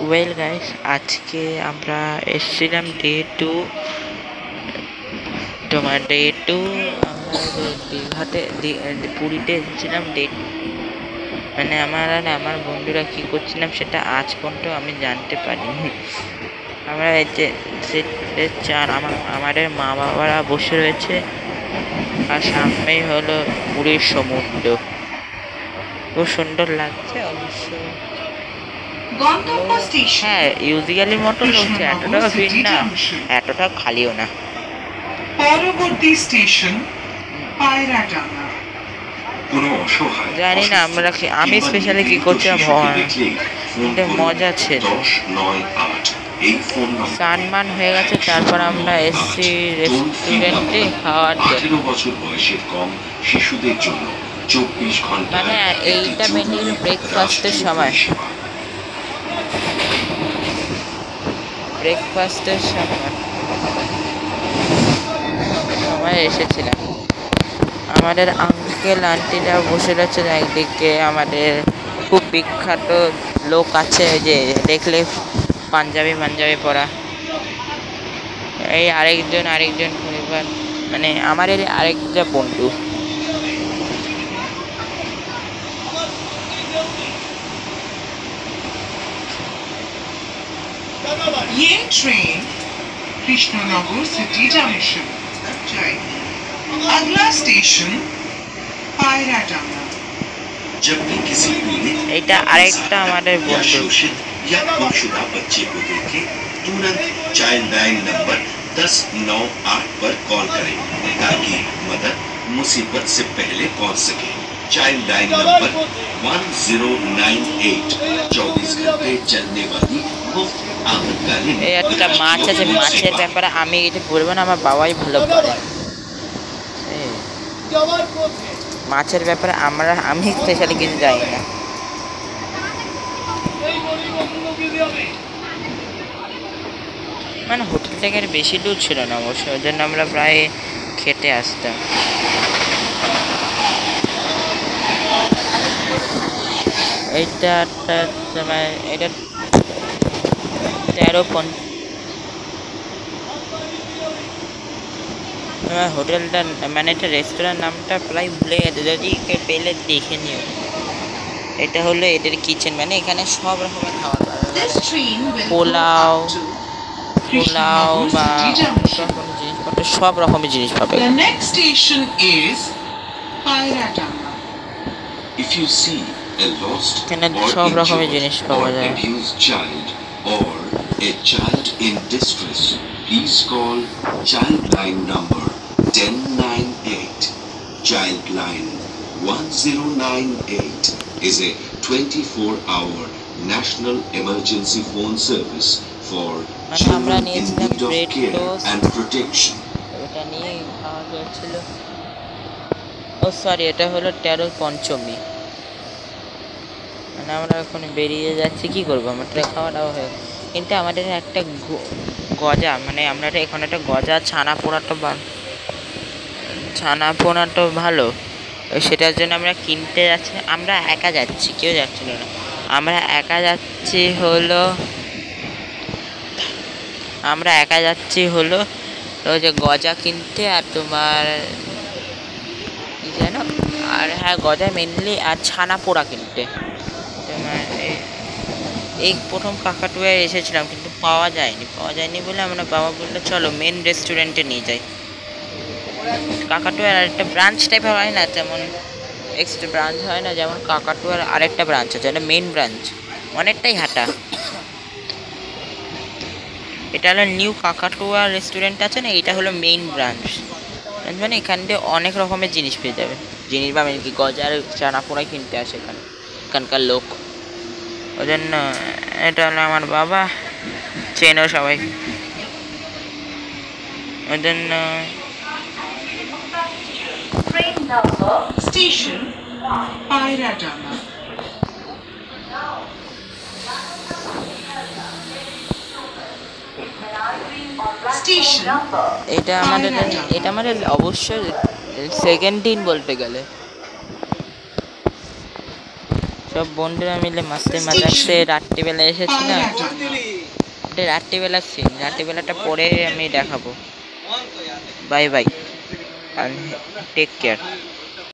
Well guys, আজকে আমরা এসেছিলাম ডে টু। তোমার ডে টু আমরা দীঘাতে পুরীতে এসেছিলাম ডে, মানে আমার আর আমার বন্ধুরা কি করছিলাম সেটা আজ পর্যন্ত আমি জানতে পারিনি। আমরা এই যে চার আমাদের মা বাবারা বসে রয়েছে, আর সামনেই হলো পুরীর সমুদ্র। খুব সুন্দর লাগছে অবশ্য। হ্যাঁ, ইউজুয়ালি মতো লাগছে, এতটাও ভিড় না, এতটাও খালিও না। পরবর্তী স্টেশন পায়রাডাঙ্গা। জানি না আমি স্পেশালি কি করছিলাম, কিন্তু মজা ছিল। সানমান হয়ে গেছে, তারপর আমরা এসছি রেস্টুরেন্টে খাওয়ার জন্য। মানে এইটা মেনলি ব্রেকফাস্টের সময়, সময় এসেছিলাম। আমাদের আঙ্কেল আন্টিরা বসে রয়েছে একদিকে, আমাদের খুব বিখ্যাত লোক আছে যে দেখলে পাঞ্জাবি পরা, এই আরেকজন পরিবার, মানে আমাদের আরেকটা বন্ধু। ये ट्रेन कृष्णनगर सिटी जंक्शन तक जाएगी। अगला स्टेशन पायराडंगा। जब भी किसी पीड़ित এটা আরেকটা আমাদের या বন্ধু। शोषित या गुमशुदा बच्चे को देखे, तुरंत चाइल्ड लाइन नंबर 1098 पर कॉल करें ताकि मदद मुसीबत से पहले पहुंच सके। चाइल्ड लाइन नंबर 1098 24 घंटे चलने वाली मुफ्त आपातकालीन। এই একটা মাছ আছে, মাছের ব্যাপারে আমি এটা বলবো না, আমার বাবাই ভালো পারে। মাছের ব্যাপারে আমি স্পেশালি কিছু জানি না। মানে হোটেল থেকে বেশি দূর ছিল না অবশ্য, ওই জন্য আমরা প্রায় খেতে আসতাম। এটা 13 হোটেলটা, মানে একটা রেস্টুরেন্ট নামটা প্রায় ভুলে গেছে, যদি পেলে দেখে নিও। এটা হলো এদের কিচেন, মানে এখানে সব রকমের খাবার পাওয়া যায়, পোলাও বা জিনিসপত্র, সব রকমের জিনিস পাবে। The next station is Pairadangan. If you see a lost এখানে or সব রকমের injured জিনিস or পাওয়া যায়। abused child or a child in distress, please call Childline number 1098. Childline 1098 is a 24-hour national emergency phone service for children in need of care and protection. এটা নিয়ে খাওয়া হয়েছিল। ও সরি, এটা হলো 13 পঞ্চমী। মানে আমরা এখন বেরিয়ে যাচ্ছি, কি করবো, আমরা খাওয়া দাওয়া হয়ে, কিন্তু আমাদের একটা গজা, মানে আমরা এখন একটা গজা ছানা পোড়াটা ভালো, সেটার জন্য আমরা কিনতে যাচ্ছি। আমরা একা যাচ্ছি, কেউ যাচ্ছিল না, আমরা একা যাচ্ছি হলো ওই যে গজা কিনতে, আর তোমার কি যেন, আর হ্যাঁ গজা মেনলি, আর ছানা পোড়া কিনতে। তোমার এই প্রথম কাকাটুয়ায় এসেছিলাম, কিন্তু পাওয়া যায়নি বলে আমরা, বাবা বললো চলো মেন রেস্টুরেন্টে নিয়ে যাই। কাকাটুয়ার আরেকটা ব্রাঞ্চ টাইপের হয় না, যেমন এক্সট্রা ব্রাঞ্চ হয় না, যেমন কাকাটুয়ার আরেকটা ব্রাঞ্চ আছে, এটা মেন ব্রাঞ্চ, অনেকটাই হাঁটা। এটা হলো নিউ কাকাটুয়া রেস্টুরেন্ট আছে না, এটা হলো মেইন ব্রাঞ্চ। মানে এখান থেকে অনেক রকমের জিনিস পেয়ে যাবে, জিনিস বা কি গজার চানা পোড়াই কিনতে আসে এখানকার লোক, ওই জন্য। এটা হলো আমার বাবা, চেনো সবাই, ওই জন্য। Station Pairadangan. Station এটা আমাদের অবশ্যই সেকেন্ড দিন বলতে গেলে। সব বন্ধুরা মিলে মাস্তে মাজাকসে রাত্রিবেলা এসেছি না, এটা রাত্রিবেলার সিন, রাত্রিবেলাটা পরে আমি দেখাবো। Bye bye, take care.